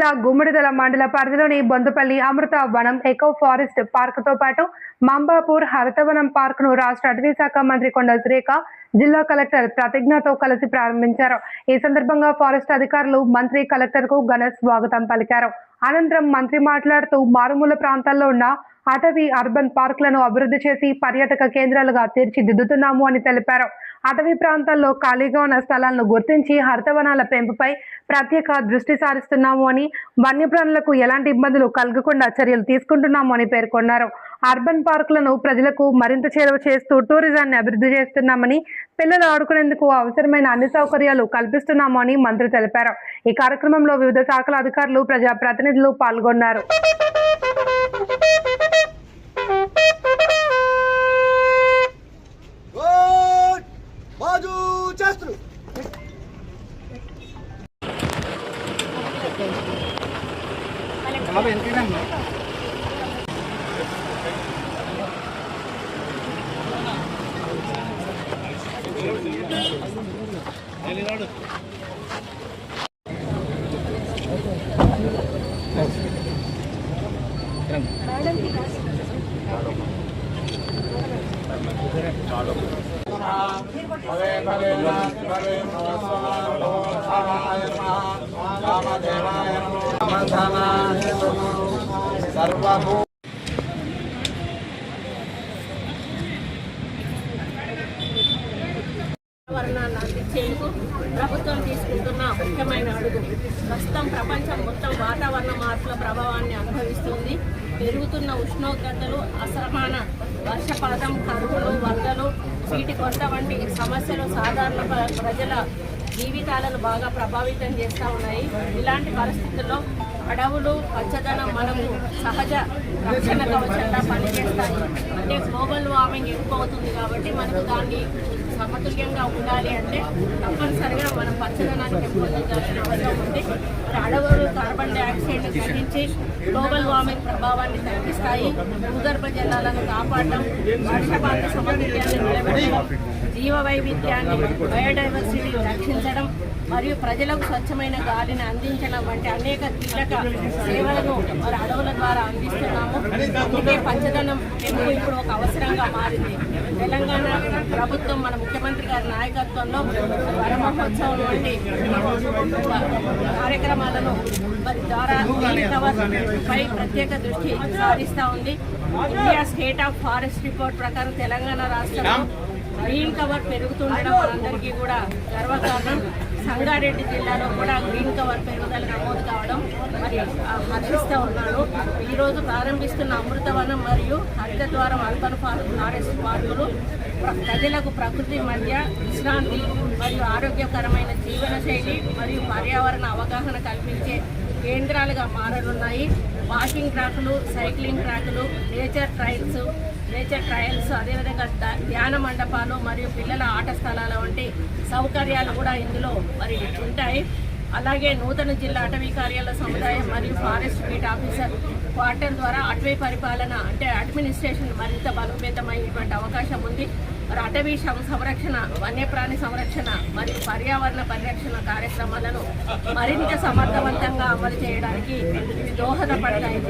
జిల్లా గుమ్మడిదల మండల పరిధిలోని బొందపల్లి అమృత వనం ఎకో ఫారెస్ట్ పార్కుతో పాటు మంబాపూర్ హరితవనం పార్కును రాష్ట్ర అటవీ శాఖ మంత్రి కొండా సురేఖ జిల్లా కలెక్టర్ ప్రతిజ్ఞతో కలిసి ప్రారంభించారు. ఈ సందర్భంగా ఫారెస్ట్ అధికారులు మంత్రి కలెక్టర్ కు ఘన స్వాగతం పలికారు. అనంతరం మంత్రి మాట్లాడుతూ మారుమూల ప్రాంతాల్లో ఉన్న అటవీ అర్బన్ పార్కులను అభివృద్ధి చేసి పర్యాటక కేంద్రాలుగా తీర్చిదిద్దుతున్నాము అని తెలిపారు. అటవీ ప్రాంతాల్లో ఖాళీగా ఉన్న స్థలాలను గుర్తించి హరితవనాల పెంపుపై ప్రత్యేక దృష్టి సారిస్తున్నాము అని, వన్యప్రాణులకు ఎలాంటి ఇబ్బందులు కలగకుండా చర్యలు తీసుకుంటున్నాము అని పేర్కొన్నారు. అర్బన్ పార్కులను ప్రజలకు మరింత చేరువ చేస్తూ టూరిజాన్ని అభివృద్ధి చేస్తున్నామని, పిల్లలు ఆడుకునేందుకు అవసరమైన అన్ని సౌకర్యాలు కల్పిస్తున్నాము అని మంత్రి తెలిపారు. ఈ కార్యక్రమంలో వివిధ శాఖల అధికారులు, ప్రజా ప్రతినిధులు పాల్గొన్నారు. వాతావరణాన్ని అందించేందుకు ప్రభుత్వం తీసుకుంటున్న ముఖ్యమైన అడుగు. ప్రస్తుతం ప్రపంచం మొత్తం వాతావరణ మార్పుల ప్రభావాన్ని అనుభవిస్తుంది. పెరుగుతున్న ఉష్ణోగ్రతలు, అసమాన వర్షపాతం, కరువులు, వరదలు, నీటి కొరత వంటి సమస్యలు సాధారణ ప్రజల జీవితాలను బాగా ప్రభావితం చేస్తూ ఉన్నాయి. ఇలాంటి పరిస్థితుల్లో అడవులు, పచ్చదనం మనకు సహజ రక్షణ కవచంగా పనిచేస్తాయి. అంటే గ్లోబల్ వార్మింగ్ ఎక్కువ అవుతుంది కాబట్టి మనకు దాన్ని సమతుల్యంగా ఉండాలి అంటే తప్పనిసరిగా మనం పచ్చదనాన్ని పెంపొందించాల్సిన అవసరం ఉంది. అడవులు కార్బన్ డైఆక్సైడ్ని గ్రహించి గ్లోబల్ వార్మింగ్ ప్రభావాన్ని తగ్గిస్తాయి. భూగర్భ జలాలను కాపాడడం, వర్షపాత సమతుల్యాన్ని నిలబెట్టడం, జీవ వైవిధ్యాన్ని, బయోడైవర్సిటీని రక్షించడం మరియు ప్రజలకు స్వచ్ఛమైన గాలిని అందించడం వంటి అనేక కీలక సేవలను మరి అడవుల ద్వారా అందిస్తున్నాము. అందుకే పచ్చదనం పెంపు ఇప్పుడు ఒక అవసరంగా మారింది. తెలంగాణ ప్రభుత్వం మన ముఖ్యమంత్రి గారి నాయకత్వంలో వన మహోత్సవం వంటి కార్యక్రమాలను మరి ద్వారా గ్రీన్ కవర్ పై ప్రత్యేక దృష్టి సారిస్తూ ఉంది. India state of forest report ప్రకారం తెలంగాణ రాష్ట్రంలో గ్రీన్ కవర్ పెరుగుతుండడం మనందరికీ కూడా గర్వకారణం. సంగారెడ్డి జిల్లాలో కూడా గ్రీన్ కవర్ పెరుగుదల నమోదు కావడం మరి హర్షిస్తూ ఉన్నాను. ఈరోజు ప్రారంభిస్తున్న అమృతవనం మరియు హరిత ద్వారం అర్బన్ ఫారెస్ట్ పార్కులు ప్రజలకు ప్రకృతి మధ్య విశ్రాంతి మరియు ఆరోగ్యకరమైన జీవనశైలి మరియు పర్యావరణ అవగాహన కల్పించే కేంద్రాలుగా మారనున్నాయి. వాకింగ్ ట్రాకులు, సైక్లింగ్ ట్రాకులు, నేచర్ ట్రయల్స్, అదేవిధంగా ధ్యాన మండపాలు మరియు పిల్లల ఆట స్థలాల వంటి సౌకర్యాలు కూడా ఇందులో మరి ఉంటాయి. అలాగే నూతన జిల్లా అటవీ కార్యాలయ సముదాయం మరియు ఫారెస్ట్ బీట్ ఆఫీసర్ క్వార్టర్ ద్వారా అటవీ పరిపాలన అంటే అడ్మినిస్ట్రేషన్ మరింత బలోపేతమైనటువంటి అవకాశం ఉంది. మరి అటవీ సంరక్షణ, వన్యప్రాణి సంరక్షణ మరియు పర్యావరణ పరిరక్షణ కార్యక్రమాలను మరింత సమర్థవంతంగా అమలు చేయడానికి ఇవి దోహదపడతాయి.